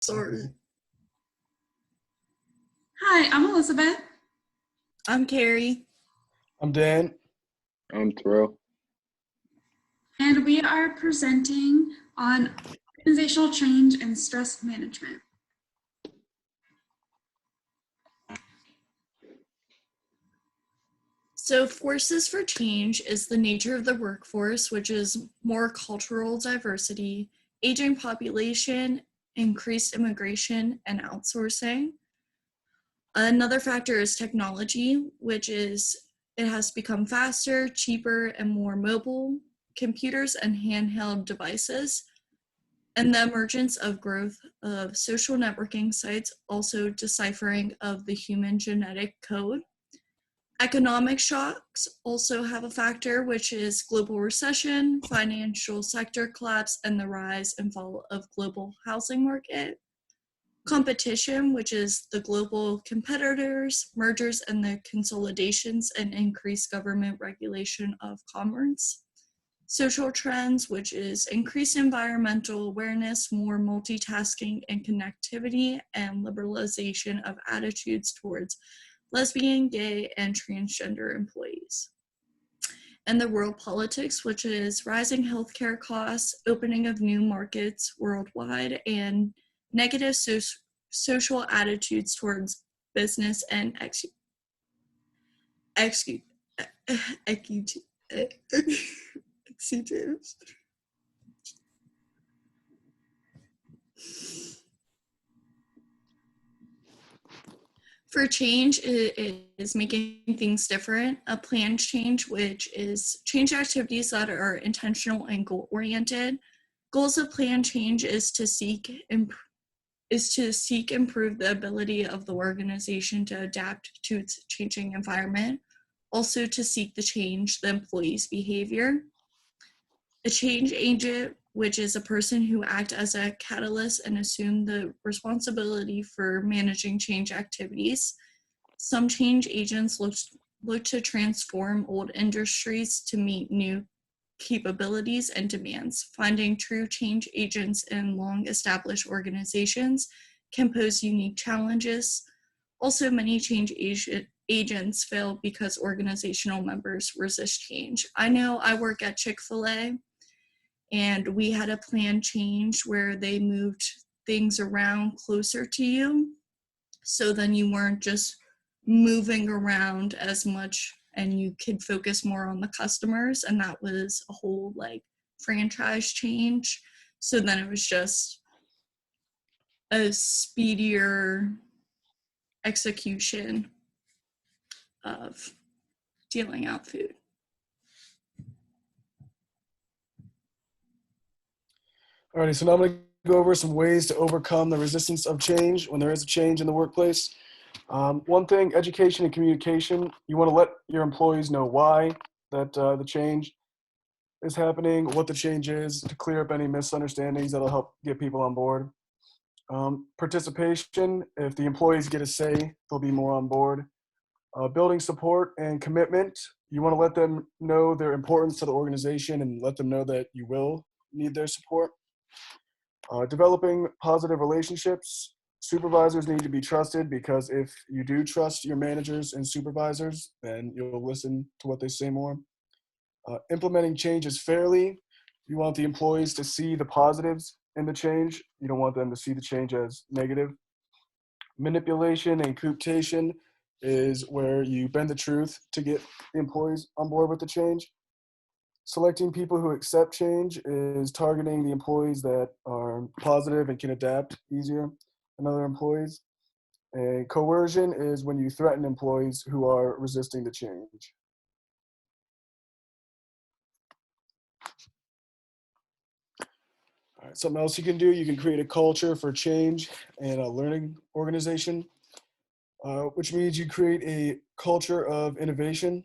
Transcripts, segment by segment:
Sorry. Hi, I'm Elizabeth. I'm Kerry. I'm Dan. I'm Terrell. And we are presenting on organizational change and stress management. So forces for change is the nature of the workforce, which is more cultural diversity, aging population, increased immigration, and outsourcing. Another factor is technology, which is it has become faster, cheaper, and more mobile, computers and handheld devices, and the emergence of growth of social networking sites, also deciphering of the human genetic code. Economic shocks also have a factor, which is global recession, financial sector collapse, and the rise and fall of global housing market. Competition, which is the global competitors, mergers, and the consolidations and increased government regulation of commerce. Social trends, which is increased environmental awareness, more multitasking and connectivity, and liberalization of attitudes towards lesbian, gay, and transgender employees. And the world politics, which is rising healthcare costs, opening of new markets worldwide, and negative social attitudes towards business and executives. For change, it is making things different. A planned change, which is change activities that are intentional and goal-oriented. Goals of planned change is to seek improve the ability of the organization to adapt to its changing environment. Also to seek to change the employee's behavior. A change agent, which is a person who acts as a catalyst and assume the responsibility for managing change activities. Some change agents look to transform old industries to meet new capabilities and demands. Finding true change agents in long-established organizations can pose unique challenges. Also, many change agents fail because organizational members resist change. I know I work at Chick-fil-A, and we had a planned change where they moved things around closer to you, so then you weren't just moving around as much and you could focus more on the customers, and that was a whole franchise change. So then it was just a speedier execution of dealing out food. Alrighty, so now I'm going to go over some ways to overcome the resistance of change when there is a change in the workplace. One thing, education and communication. You want to let your employees know why that the change is happening, what the change is, to clear up any misunderstandings that'll help get people on board. Participation, if the employees get a say, they'll be more on board. Building support and commitment. You want to let them know their importance to the organization and let them know that you will need their support. Developing positive relationships. Supervisors need to be trusted, because if you do trust your managers and supervisors, then you'll listen to what they say more. Implementing changes fairly. You want the employees to see the positives in the change. You don't want them to see the change as negative. Manipulation and cooptation is where you bend the truth to get the employees on board with the change. Selecting people who accept change is targeting the employees that are positive and can adapt easier than other employees. And coercion is when you threaten employees who are resisting the change. All right, something else you can do, you can create a culture for change and a learning organization, which means you create a culture of innovation,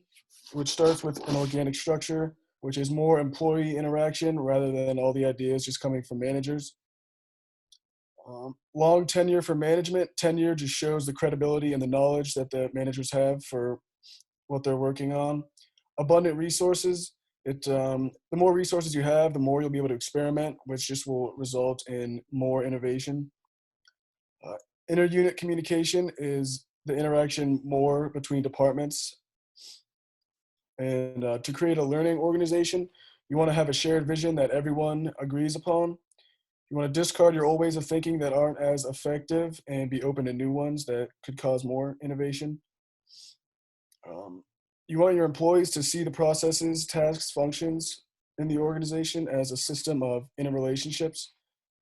which starts with an organic structure, which is more employee interaction rather than all the ideas just coming from managers. Long tenure for management. Tenure just shows the credibility and the knowledge that the managers have for what they're working on. Abundant resources. The more resources you have, the more you'll be able to experiment, which just will result in more innovation. Inter-unit communication is the interaction more between departments. And to create a learning organization, you want to have a shared vision that everyone agrees upon. You want to discard your old ways of thinking that aren't as effective and be open to new ones that could cause more innovation. You want your employees to see the processes, tasks, functions in the organization as a system of interrelationships.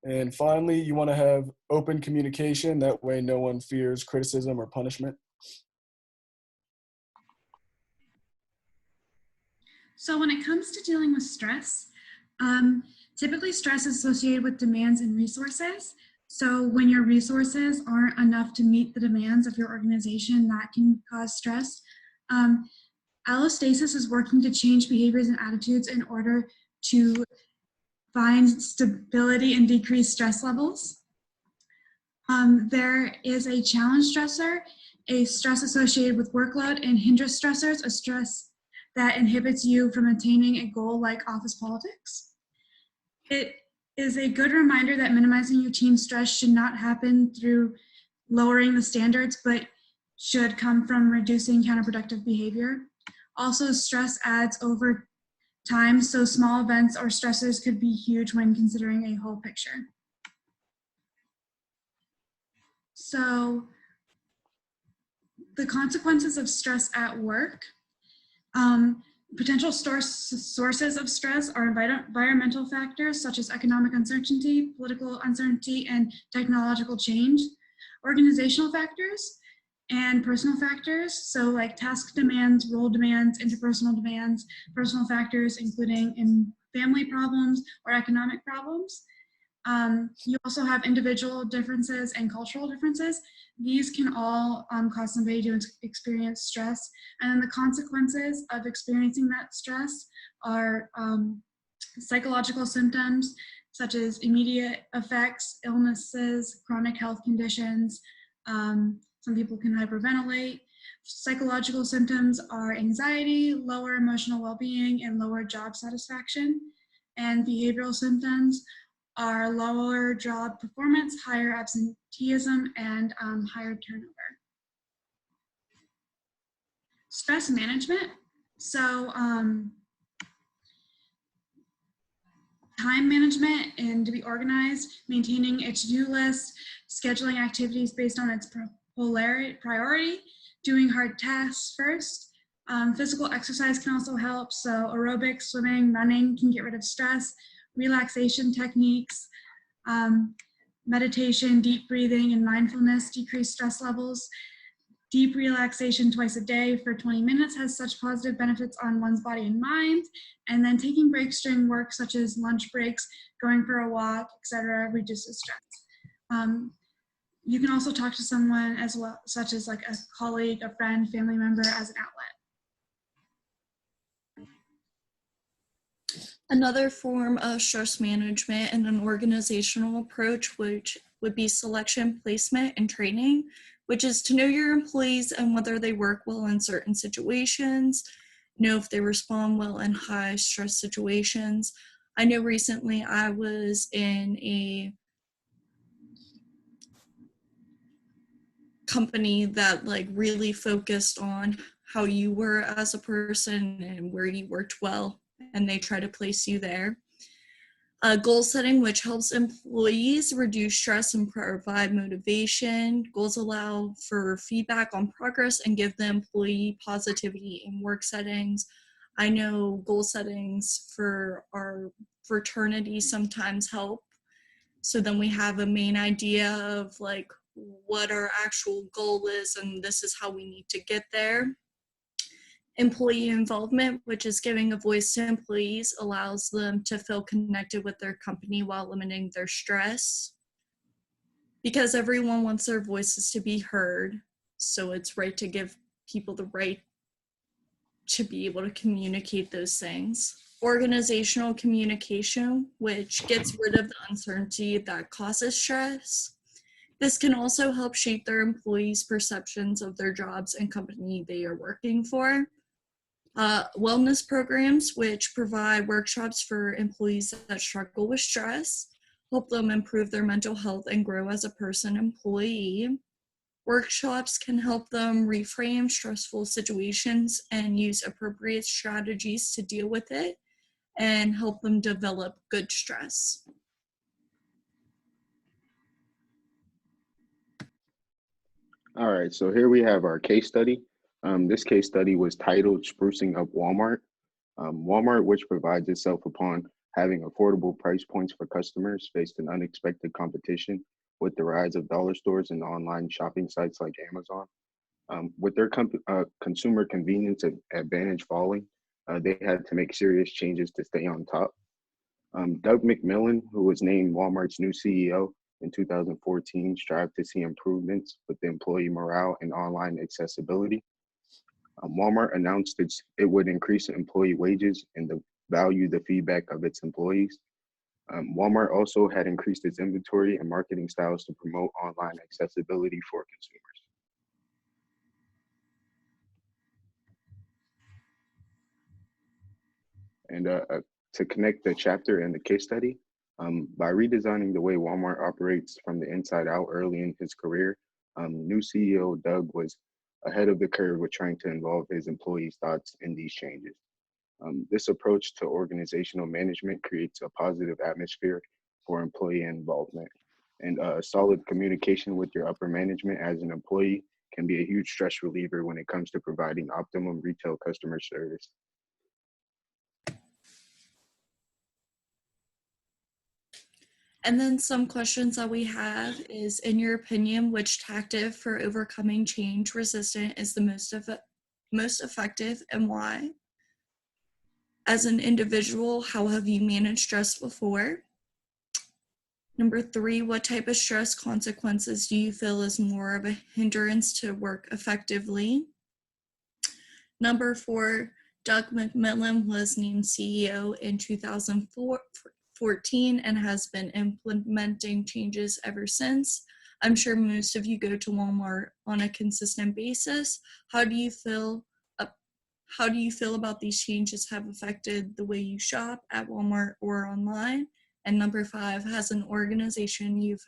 And finally, you want to have open communication. That way no one fears criticism or punishment. So when it comes to dealing with stress, typically stress is associated with demands and resources. So when your resources aren't enough to meet the demands of your organization, that can cause stress. Allostasis is working to change behaviors and attitudes in order to find stability and decrease stress levels. There is a challenge stressor, a stress associated with workload, and hindrance stressors, a stress that inhibits you from attaining a goal like office politics. It is a good reminder that minimizing your team's stress should not happen through lowering the standards, but should come from reducing counterproductive behavior. Also, stress adds over time, so small events or stressors could be huge when considering a whole picture. So, the consequences of stress at work. Potential sources of stress are environmental factors such as economic uncertainty, political uncertainty, and technological change. Organizational factors and personal factors, so like task demands, role demands, interpersonal demands, personal factors including in family problems or economic problems. You also have individual differences and cultural differences. These can all cause somebody to experience stress. And then the consequences of experiencing that stress are psychological symptoms, such as immediate effects, illnesses, chronic health conditions. Some people can hyperventilate. Psychological symptoms are anxiety, lower emotional well-being, and lower job satisfaction. And behavioral symptoms are lower job performance, higher absenteeism, and higher turnover. Stress management. So time management and to be organized, maintaining a to-do list, scheduling activities based on its priority, doing hard tasks first. Physical exercise can also help. So aerobics, swimming, running can get rid of stress. Relaxation techniques, meditation, deep breathing, and mindfulness decrease stress levels. Deep relaxation twice a day for 20 minutes has such positive benefits on one's body and mind. And then taking breaks during work, such as lunch breaks, going for a walk, etc., reduces stress. You can also talk to someone as well, such as like a colleague, a friend, family member, as an outlet. Another form of stress management and an organizational approach, which would be selection, placement, and training, which is to know your employees and whether they work well in certain situations, know if they respond well in high stress situations. I know recently I was in a company that like really focused on how you were as a person and where you worked well, and they try to place you there. Goal setting, which helps employees reduce stress and provide motivation. Goals allow for feedback on progress and give the employee positivity in work settings. I know goal settings for our fraternity sometimes help. So then we have a main idea of like what our actual goal is, and this is how we need to get there. Employee involvement, which is giving a voice to employees, allows them to feel connected with their company while limiting their stress. Because everyone wants their voices to be heard, so it's right to give people the right to be able to communicate those things. Organizational communication, which gets rid of the uncertainty that causes stress. This can also help shape their employees' perceptions of their jobs and company they are working for. Wellness programs, which provide workshops for employees that struggle with stress. help them improve their mental health and grow as a person employee. Workshops can help them reframe stressful situations and use appropriate strategies to deal with it and help them develop good stress. All right, so here we have our case study. This case study was titled Sprucing Up Walmart. Walmart, which provides itself upon having affordable price points for customers, faced an unexpected competition with the rise of dollar stores and online shopping sites like Amazon. With their consumer convenience advantage falling, they had to make serious changes to stay on top. Doug McMillon, who was named Walmart's new CEO in 2014, strived to see improvements with the employee morale and online accessibility. Walmart announced it would increase employee wages and value the feedback of its employees. Walmart also had increased its inventory and marketing styles to promote online accessibility for consumers. And to connect the chapter and the case study, by redesigning the way Walmart operates from the inside out early in his career, new CEO Doug was ahead of the curve with trying to involve his employees' thoughts in these changes. This approach to organizational management creates a positive atmosphere for employee involvement. And solid communication with your upper management as an employee can be a huge stress reliever when it comes to providing optimum retail customer service. And then some questions that we have is, in your opinion, which tactic for overcoming change resistance is the most effective and why? As an individual, how have you managed stress before? Number 3, what type of stress consequences do you feel is more of a hindrance to work effectively? Number 4, Doug McMillon was named CEO in 2014 and has been implementing changes ever since. I'm sure most of you go to Walmart on a consistent basis. How do you feel about these changes have affected the way you shop at Walmart or online? And number 5, has an organization you've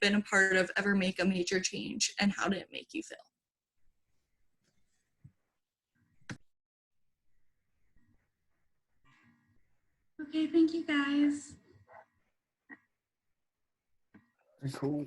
been a part of ever make a major change, and how did it make you feel? Okay, thank you guys. Very cool.